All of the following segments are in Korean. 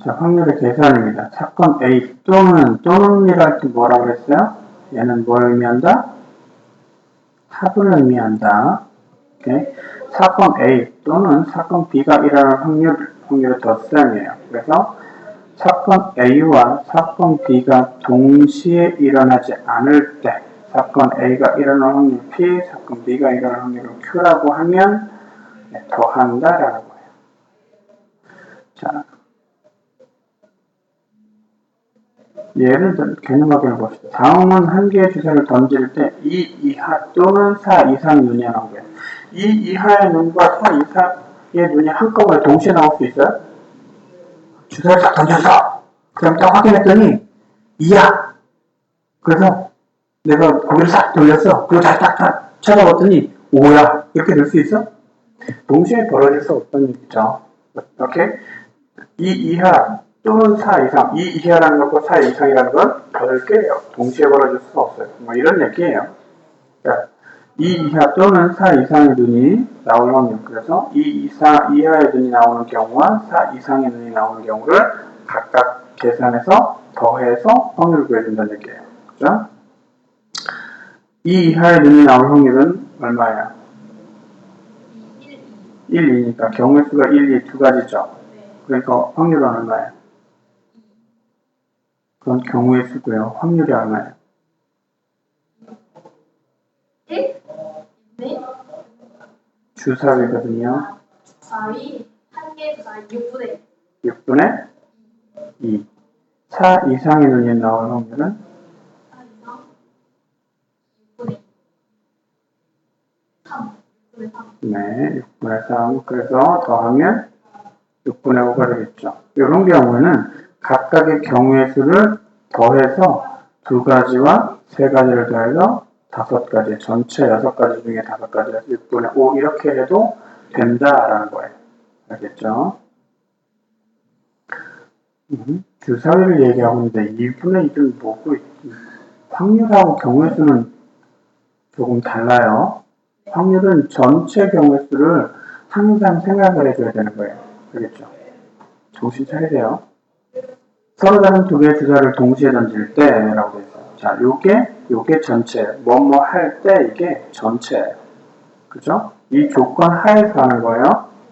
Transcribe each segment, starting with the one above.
자, 확률의 계산입니다. 사건 A 또는이랄 때 뭐라고 그랬어요? 얘는 뭘 의미한다? 합을 의미한다. 오케이? 사건 A 또는 사건 B가 일어날 확률의 덧셈이에요. 그래서 사건 A와 사건 B가 동시에 일어나지 않을 때 사건 A가 일어날 확률 P, 사건 B가 일어날 확률을 Q라고 하면 더한다라는 거예요. 자, 예를 들어 개념 확인을 봅시다. 다음은 한 개의 주사를 던질 때 2 이하 또는 4 이상 눈이 나오는 거예요. 2 이하의 눈과 4 이상의 눈이 한꺼번에 동시에 나올 수 있어요? 주사를 딱 던졌어. 그럼 딱 확인했더니 2야. 그래서 내가 고개를 싹 돌렸어. 그리고 다시 딱 찾아봤더니 5야. 이렇게 될 수 있어? 동시에 벌어질 수 없다는 얘기죠. 오케이? 2 이하 또는 4 이상. 2 이하라는 것과 4 이상이라는 건 별개예요. 동시에 벌어질 수가 없어요. 뭐 이런 얘기예요. 자, 2 이하 또는 4 이상의 눈이 나올 확률. 그래서 2 이하의 눈이 나오는 경우와 4 이상의 눈이 나오는 경우를 각각 계산해서 더해서 확률을 구해준다는 얘기예요. 그죠? 2 이하의 눈이 나올 확률은 얼마예요? 1, 2니까 경우의 수가 1, 2 두 가지죠. 그러니까 확률은 얼마예요? 그건 경우의 수고요. 확률이 얼마예요? 1? 네? 주사위거든요. 4위, 한 개, 4위, 6분의 6분의 2. 4 이상의 눈이 나올 확률은 4 이상, 6분의 3. 6분의 3. 네, 6분의 3. 그래서 더하면 6분의 5가 되겠죠. 이런 경우에는 각각의 경우의 수를 더해서 두 가지와 세 가지를 더해서 5가지, 전체 6가지 중에 5가지, 6분의 5 이렇게 해도 된다라는 거예요. 알겠죠? 주사위를 얘기하고 있는데 2분의 1은 뭐고 확률하고 경우의 수는 조금 달라요. 확률은 전체 경우의 수를 항상 생각을 해줘야 되는 거예요. 알겠죠? 정신 차리세요. 서로 다른 두 개의 주사를 동시에 던질 때라고 되어 있어요. 자, 요게 전체, 뭐뭐 할 때 이게 전체예요. 그죠? 이 조건 하에서 하는 거예요.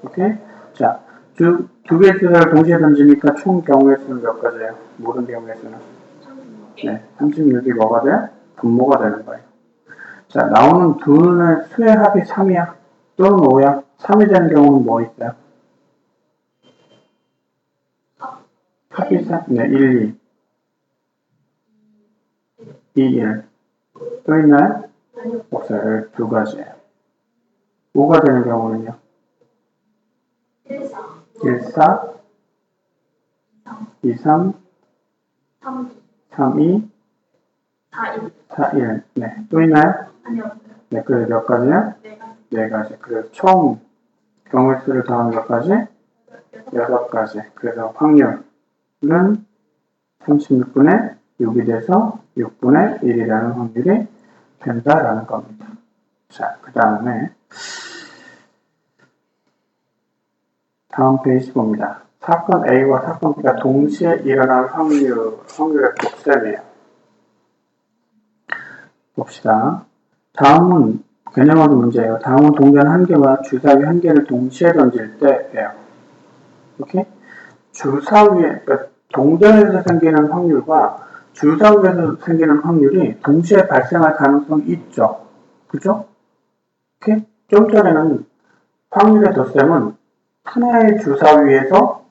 오케이? 자, 두 개의 주사를 동시에 던지니까 총 경우의 수는 몇 가지예요? 모든 경우의 수는? 네, 36이 뭐가 돼? 분모가 되는 거예요. 자, 나오는 두 눈의 수의 합이 3이야. 또는 5야. 3이 되는 경우는 뭐 있어요? 합이 3, 네, 1, 2, 1. 또 있나요? 없어요. 두 가지예요. 5가 되는 경우는요? 1, 4. 1, 4, 2, 3, 3, 3, 2, 4, 1. 4, 1. 네. 또 있나요? 아니요. 네, 그래서 몇 가지냐? 4가지. 4가지. 그래서 총 경우의 수를 더하면 몇 가지? 6가지. 그래서 확률은 36분의 6이 돼서 6분의 1이라는 확률이 된다라는 겁니다. 자, 그 다음에 다음 페이지 봅니다. 사건 A와 사건 B가 동시에 일어날 확률의 곱셈이에요. 봅시다. 다음은 개념하기 문제예요. 다음은 동전 한 개와 주사위 한 개를 동시에 던질 때예요. 오케이? 주사위에, 그러니까 동전에서 생기는 확률과 주사위에서 생기는 확률이 동시에 발생할 가능성이 있죠. 그죠? 오케이? 좀 전에는 확률의 덧셈은 하나의 주사위에서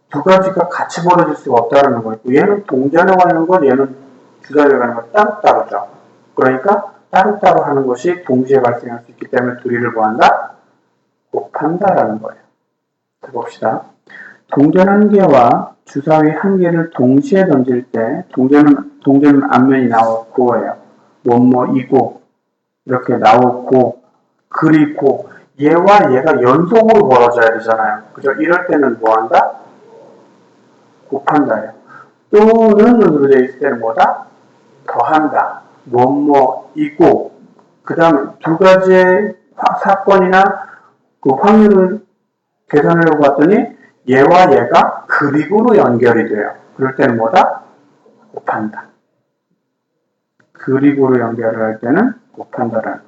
두 가지가 같이 벌어질 수가 없다는 거였고, 얘는 동전에 가는 것, 얘는 주사위에 가는 것 따로따로죠. 그러니까 따로따로 하는 것이 동시에 발생할 수 있기 때문에 둘이를 뭐한다? 곱한다라는 거예요. 자, 봅시다. 동전 한 개와 주사위 한 개를 동시에 던질 때 동전은 앞면이 나오고예요. 뭐뭐이고 이렇게 나오고 그리고 얘와 얘가 연속으로 벌어져야 되잖아요. 그죠? 이럴 때는 뭐한다? 곱한다예요. 또는 으로 되어 있을 때는 뭐다? 더한다. 뭐뭐이고 그 다음에 두 가지의 사건이나 그 확률을 계산하려고 봤더니 얘와 얘가 그리고로 연결이 돼요. 그럴 때는 뭐다? 곱한다. 그리고로 연결을 할 때는 곱한다라는 거예요.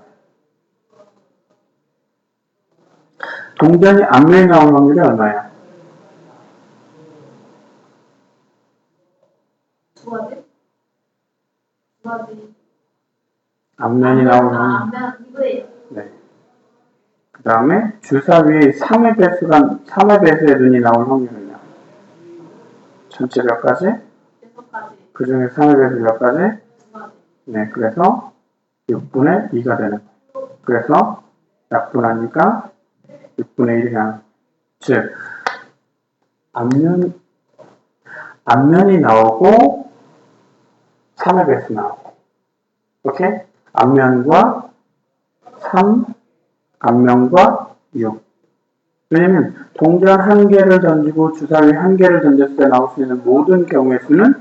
동전이 앞면이 나올 확률이 얼마예요? 두 가지? 두 가지. 앞면이 나올 확률. 앞면 이거예요. 네. 그 다음에 주사 위에 3의 배수의 눈이 나올 확률은요? 전체 몇 가지? 6가지. 그 중에 3의 배수 몇 가지? 2가지. 네, 그래서 6분의 2가 되는 거예요. 그래서 약분하니까 6분의 1이 나와요. 즉, 앞면이 나오고 3의 배수 나오고, 오케이? 앞면과 3, 앞면과 6. 왜냐면 동전 한 개를 던지고 주사위 한 개를 던졌을 때 나올 수 있는 모든 경우의 수는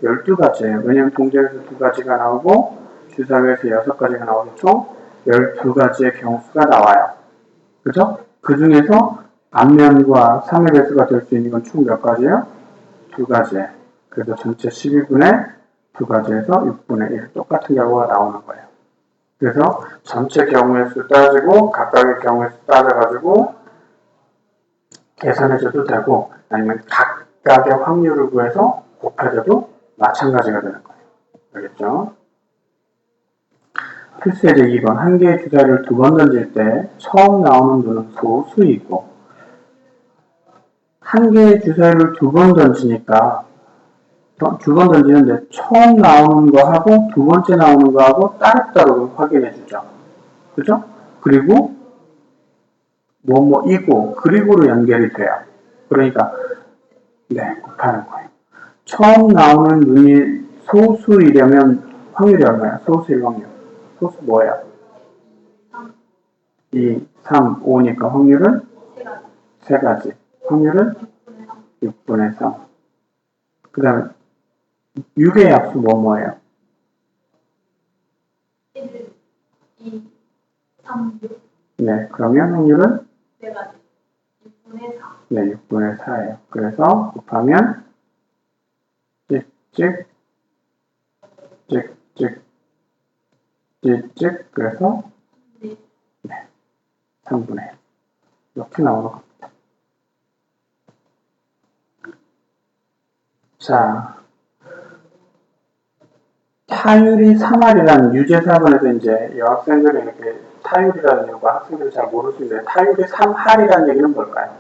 12가지예요. 왜냐면 동전에서 2가지가 나오고 주사위에서 6가지가 나오고 총 12가지의 경우수가 나와요. 그죠? 그 중에서 앞면과 3의 배수가 될 수 있는 건 총 몇 가지예요? 2가지예요. 그래서 전체 12분의 2가지에서 6분의 1 똑같은 결과가 나오는 거예요. 그래서 전체 경우의 수 따지고 각각의 경우의 수 따져가지고 계산해줘도 되고 아니면 각각의 확률을 구해서 곱해줘도 마찬가지가 되는 거예요. 알겠죠? 필수예제 2번. 한 개의 주사위를 2번 던질 때 처음 나오는 눈은 소수이고 한 개의 주사위를 2번 던지니까 2번 던지는데 처음 나오는 거하고 두 번째 나오는 거하고 따로따로 확인해주죠. 그죠? 그리고 뭐뭐이고 그리고로 연결이 돼요. 그러니까 네, 곱하는 거예요. 처음 나오는 눈이 소수이려면 확률이 얼마야? 소수일 확률. 소수 뭐예요? 2, 3, 5니까 확률은 3가지. 확률은 6분의 3. 그 다음에 6의 약수 뭐예요? 1, 2, 3, 6. 네, 그러면 확률은 4가지. 6분의 4. 네, 6분의 4예요. 그래서 곱하면 찍찍 찍찍 찍찍 그래서 네. 3분의 1 이렇게 나오는 겁니다. 자, 타율이 3할이라는 유제4번에서 이제 여학생들이 이렇게 타율이라는 이유가 학생들이 잘 모를 수 있는데 타율이 3할이라는 얘기는 뭘까요?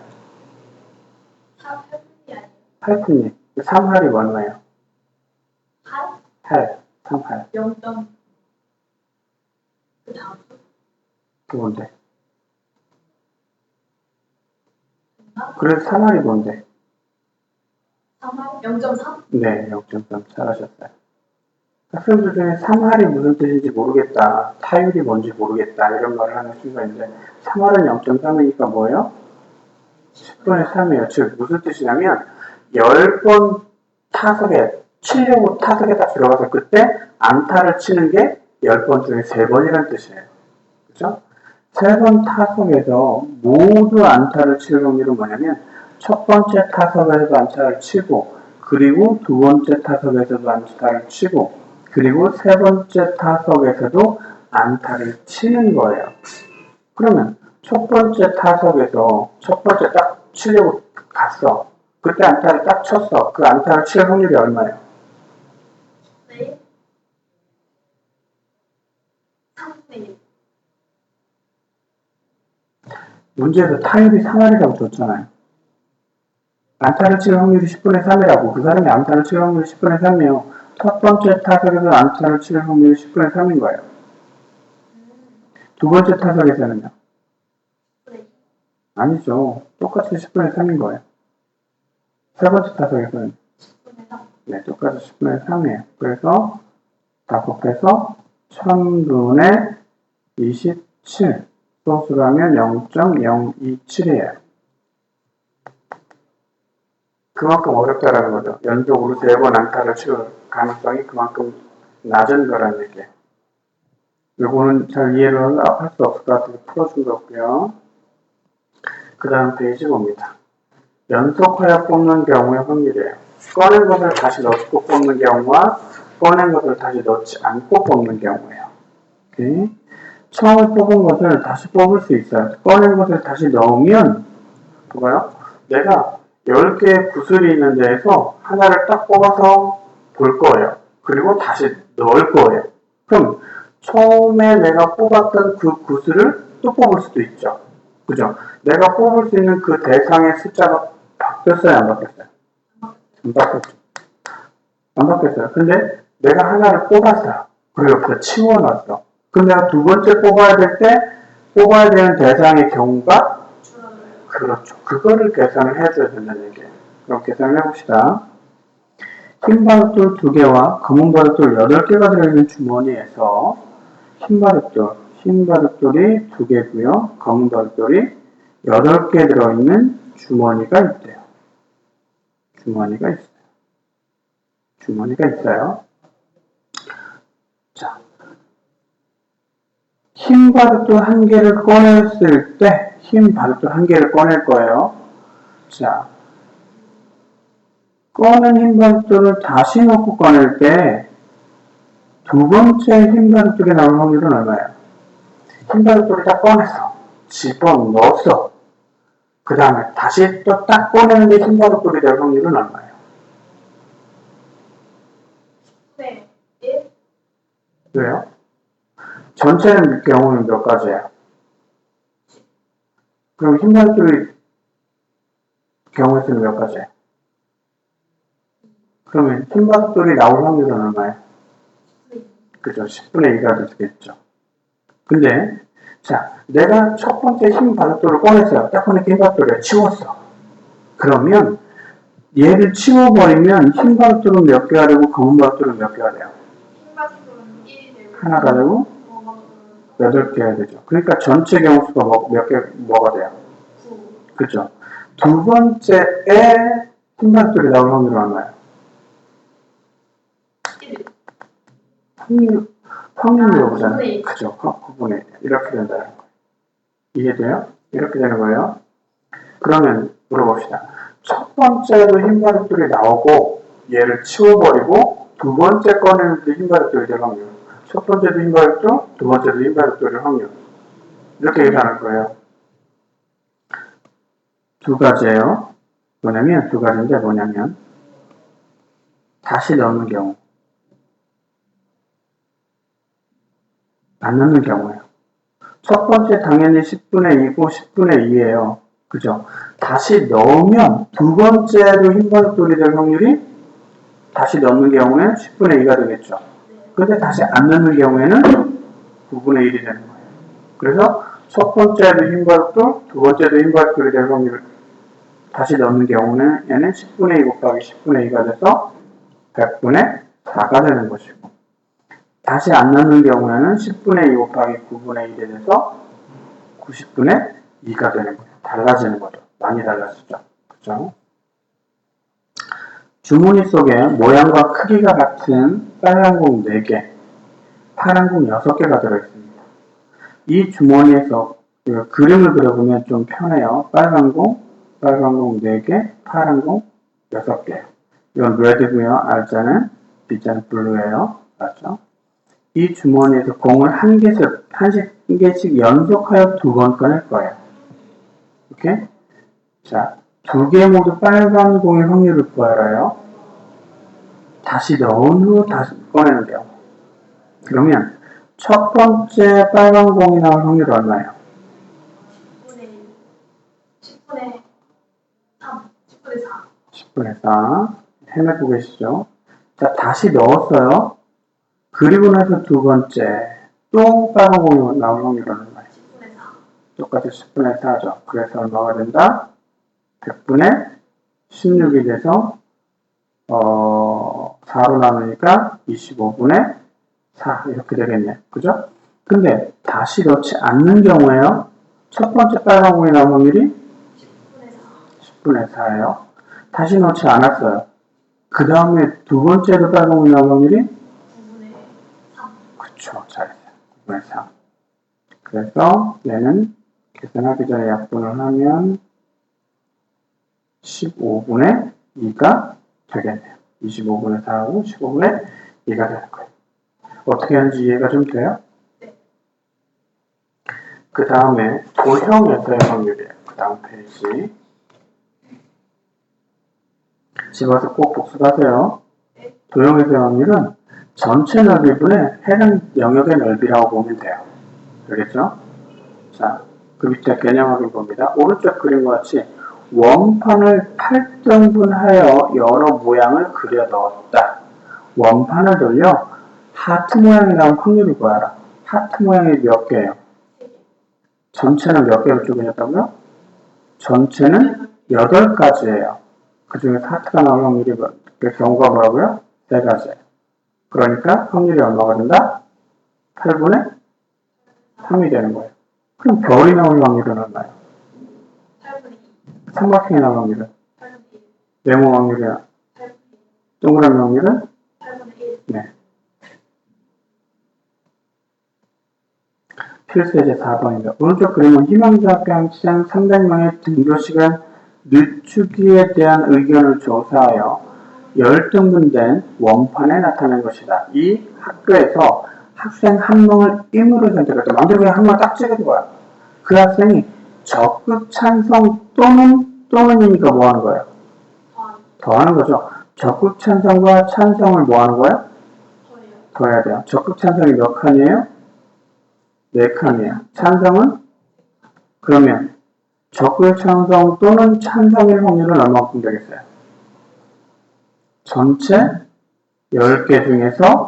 8분이 아니에요. 8푼님. 3할이 뭐예요? 8? 할, 3할. 0. 그 다음 수. 그 뭔데? 그래서 3할이 뭔데? 3할? 0.3? 네, 0.3 잘하셨어요. 학생들 중에 3할이 무슨 뜻인지 모르겠다, 타율이 뭔지 모르겠다 이런 말을 하는 친구가 있는데 3할은 0.3이니까 뭐예요? 10분의 3이에요. 즉 무슨 뜻이냐면 10번 타석에 치려고 타석에 딱 들어가서 그때 안타를 치는 게 10번 중에 3번이라는 뜻이에요. 그렇죠? 3번 타석에서 모두 안타를 칠 확률은 뭐냐면 첫 번째 타석에서도 안타를 치고 그리고 두 번째 타석에서도 안타를 치고 그리고 세 번째 타석에서도 안타를 치는 거예요. 그러면 첫 번째 타석에서 첫 번째 딱 치려고 갔어. 그때 안타를 딱 쳤어. 그 안타를 칠 확률이 얼마예요? 네. 3분의 1. 문제에서 타율이 3할이라고 줬잖아요. 안타를 칠 확률이 10분의 3이라고. 그 사람이 안타를 칠 확률이 10분의 3이에요. 첫 번째 타석에서 안타를 칠 확률이 10분의 3인 거예요. 두 번째 타석에서는요? 아니죠. 똑같이 10분의 3인 거예요. 세 번째 타석에서는? 10분의 3. 네, 똑같이 10분의 3이에요. 그래서 다 곱해서 1000분의 27. 소수로 하면 0.027이에요. 그만큼 어렵다라는 거죠. 연속으로 3번 안타를 칠 가능성이 그만큼 낮은 거라는 얘기예요. 요거는 잘 이해를 할 수 없을 것 같아서 풀어준 거고요. 그 다음 페이지 봅니다. 연속하여 뽑는 경우의 확률이에요. 꺼낸 것을 다시 넣고 뽑는 경우와 꺼낸 것을 다시 넣지 않고 뽑는 경우예요. 오케이? 처음에 뽑은 것을 다시 뽑을 수 있어요. 꺼낸 것을 다시 넣으면 뭐가요? 내가 10개의 구슬이 있는 데에서 하나를 딱 뽑아서 볼 거예요. 그리고 다시 넣을 거예요. 그럼 처음에 내가 뽑았던 그 구슬을 또 뽑을 수도 있죠. 그죠? 내가 뽑을 수 있는 그 대상의 숫자가 바뀌었어요? 안 바뀌었어요? 안 바뀌었죠. 안 바뀌었어요. 근데 내가 하나를 뽑았어요. 그리고 옆에 치워놨어. 그럼 내가 두 번째 뽑아야 될 때 뽑아야 되는 대상의 경우가 그렇죠. 그거를 계산을 해줘야 된다는 얘기예요. 그럼 계산을 해봅시다. 흰 바둑돌 2개와 검은 바둑돌 8개가 들어있는 주머니에서 흰 바둑돌이 2개고요. 검은 바둑돌이 8개 들어있는 주머니가 있대요. 주머니가 있어요. 자, 흰 바둑돌 1개를 꺼냈을 때 흰 바둑돌 1개를 꺼낼 거예요. 자, 꺼낸 흰 바둑돌을 다시 넣고 꺼낼 때 두 번째 흰 바둑돌이 나올 확률은 얼마예요? 흰 바둑돌을 딱 꺼냈어. 집어넣었어. 그 다음에 다시 또 딱 꺼내는데 흰 바둑돌이 될 확률은 얼마예요? 네. 1. 왜요? 전체는 경우는 몇 가지예요? 그럼 흰 바둑돌이 경우의 수는 몇 가지예요? 그러면 흰 바둑돌이 나올 확률은 얼마예요? 그죠? 10분의 2가 되겠죠. 근데 자, 내가 첫 번째 흰 바둑돌을 꺼냈어요. 딱 꺼낸 흰 바둑돌을 치웠어. 그러면 얘를 치워버리면 흰 바둑돌은 몇 개가 되고 검은 바둑돌은 몇 개가 돼요? 흰 바둑돌은 1이 되고 하나가 되고 검은 8개가 되죠. 그러니까 전체 경우수가 몇 개, 뭐가 돼요? 9. 그죠? 두 번째에 흰 바둑돌이 나올 확률은 얼마예요? 1. 확률로 보잖아요. 9분의 1. 그죠? 9분의 1. 이렇게 된다는 거예요. 이해돼요? 이렇게 되는 거예요. 그러면 물어봅시다. 첫 번째로 흰 바둑돌이 나오고 얘를 치워버리고 두 번째 꺼내는데 흰 바둑돌이 될 확률. 첫 번째도 흰 바둑돌, 두 번째도 흰 바둑돌의 확률. 이렇게 계산할 거예요. 두 가지예요. 뭐냐면 두 가지인데 뭐냐면 다시 넣는 경우. 안 넣는 경우예요. 첫 번째 당연히 10분의 2고 10분의 2예요. 그죠? 다시 넣으면 두 번째로 흰 바둑돌이 될 확률이 다시 넣는 경우에 10분의 2가 되겠죠. 근데 다시 안 넣는 경우에는 9분의 1이 되는 거예요. 그래서 첫 번째도 흰 바둑돌, 두 번째도 흰 바둑돌이 될 확률 다시 넣는 경우는 얘는 10분의 2 곱하기 10분의 2가 돼서 100분의 4가 되는 것이고 다시 안 넣는 경우에는 10분의 2 곱하기 9분의 1이 돼서 90분의 2가 되는 거예요. 달라지는 거죠. 많이 달라지죠. 그죠? 주머니 속에 모양과 크기가 같은 빨간 공 4개, 파란 공 6개가 들어있습니다. 이 주머니에서 그림을 그려보면 좀 편해요. 빨간 공 4개, 파란 공 6개. 이건 레드고요. R자는 B자는 블루예요. 맞죠? 이 주머니에서 공을 한 개씩 연속하여 2번 꺼낼 거예요. 오케이? 자, 2개 모두 빨간 공의 확률을 구하래요. 다시 넣은 후 다시 꺼내는 경우. 그러면 첫 번째 빨간 공이 나올 확률이 얼마예요? 10분의 1. 10분의 3. 10분의 4. 10분의 4. 헤매고 계시죠? 자, 다시 넣었어요. 그리고 나서 두 번째 또 빨간 공이 나올 확률은 얼마예요? 10분의 4. 똑같이 10분의 4죠. 그래서 얼마가 된다? 100분의 16이 돼서 4로 나누니까 25분의 4 이렇게 되겠네. 그죠? 근데 다시 넣지 않는 경우에요. 첫 번째 빨간 공이 나올 확률이 10분의 4예요. 다시 넣지 않았어요. 그 다음에 두 번째로 빨간 공이 나올 확률이 9분의 3. 그쵸. 잘했어요. 9분의 3. 그래서 얘는 계산하기 전에 약분을 하면 15분의 2가 되겠네요. 25분의 4하고 15분의 2가 되는 거예요. 어떻게 하는지 이해가 좀 돼요? 네. 그 다음에 도형에서의 확률이에요. 그 다음 페이지. 집어서 꼭 복습하세요. 네. 도형에서의 확률은 전체 넓이분의 해당 영역의 넓이라고 보면 돼요. 알겠죠? 자, 그 밑에 개념 확인 봅니다. 오른쪽 그림과 같이 원판을 8등분하여 여러 모양을 그려 넣었다. 원판을 돌려 하트 모양이 나온 확률을 구하라. 하트 모양이 몇 개예요? 전체는 몇 개로 쪼개졌다고요? 전체는 8가지예요. 그 중에서 하트가 나올 확률이 그 경우가 뭐라고요? 3가지예요. 그러니까 확률이 얼마가 된다? 8분의 3이 되는 거예요. 그럼 별이 나올 확률은 얼마예요? 8분의 2. 삼각형이 나올 확률은? 8분의 1. 네모 확률이야. 8분의 1. 동그라미 확률은? 8분의 1. 네. 필수예제 4번입니다. 오른쪽 그림은 희망대학생 300명의 등교시간 늦추기에 대한 의견을 조사하여 10등분된 원판에 나타낸 것이다. 이 학교에서 학생 한 명을 임의로 선택했다. 마음대로 그냥 한 명 딱 찍은 거야. 그 학생이 적극 찬성 또는이니까 뭐 하는 거예요? 더하는 거죠. 적극 찬성과 찬성을 뭐 하는 거예요? 더해야 돼요. 적극 찬성이 몇 칸이에요? 4칸이에요. 찬성은? 그러면 적극 찬성 또는 찬성일 확률은 얼마큼 되겠어요? 전체 10개 중에서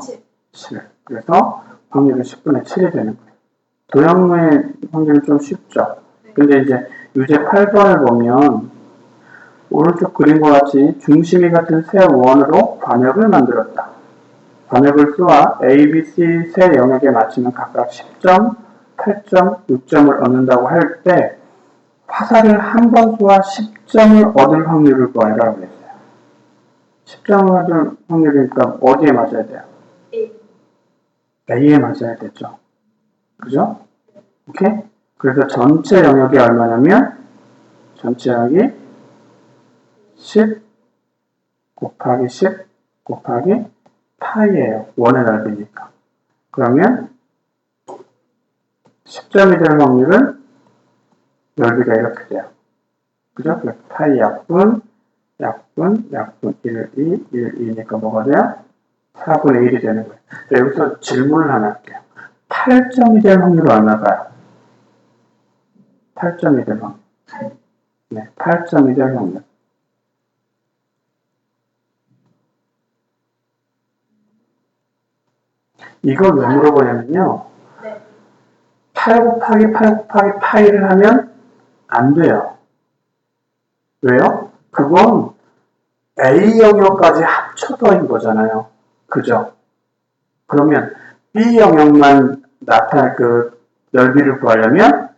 7. 그래서 확률은 10분의 7이 되는 거예요. 도형의 확률은 좀 쉽죠. 근데 이제 유제 8번을 보면 오른쪽 그림과 같이 중심이 같은 세 원으로 관역을 만들었다. 관역을 쏘아 A, B, C 세 영역에 맞추면 각각 10점, 8점, 6점을 얻는다고 할 때 화살을 한 번 쏘아 10점을 얻을 확률을 구하라고 했어요. 10점을 얻을 확률이니까 어디에 맞아야 돼요? A에 맞아야 되죠. 그죠? 오케이? 그래서 전체 영역이 얼마냐면 전체 영역이 10 곱하기 10 곱하기 파이예요. 원의 넓이니까. 그러면 10점이 될 확률은 넓이가 이렇게 돼요. 그죠? 파이 약분 1, 2, 1, 2니까 뭐가 돼요? 4분의 1이 되는 거예요. 여기서 질문을 하나 할게요. 8점이 될 확률은 얼마일까요? 8점이 될 확률. 네, 8점이 될 확률. 이걸 왜 물어보냐면요. 8 곱하기 8 곱하기 파이를 하면 안 돼요. 왜요? 그건 A 영역까지 합쳐서인 거잖아요. 그죠? 그러면 B 영역만 나타날 그 넓이를 구하려면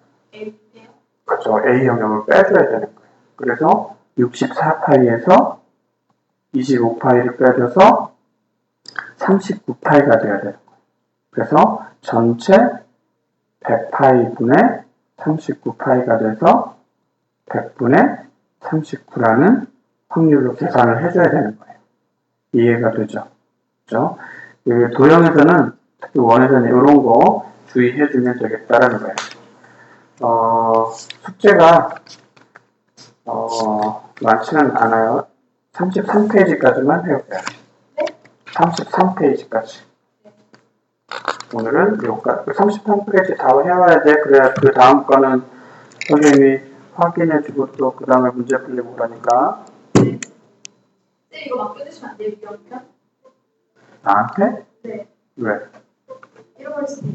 그죠? A 영역을 빼줘야 되는 거예요. 그래서 64파이에서 25파이를 빼줘서 39파이가 되어야 되는 거예요. 그래서 전체 100파이분의 39파이가 돼서 100분의 39라는 확률로 계산을 해줘야 되는 거예요. 이해가 되죠? 그죠? 도형에서는, 특히 원에서는 이런 거 주의해주면 되겠다라는 거예요. 숙제가, 많지는 않아요. 33페이지까지만 해볼게요. 33페이지까지. 오늘은 여기까지. 33페이지 다 해와야 돼. 그래야 그 다음 거는 선생님이 확인해주고 또 그 다음에 문제 풀리고 그러니까. 네, 이거 맡겨주시면 안 돼요, 이러면? 나한테? 네. 왜? 잃어버릴 수도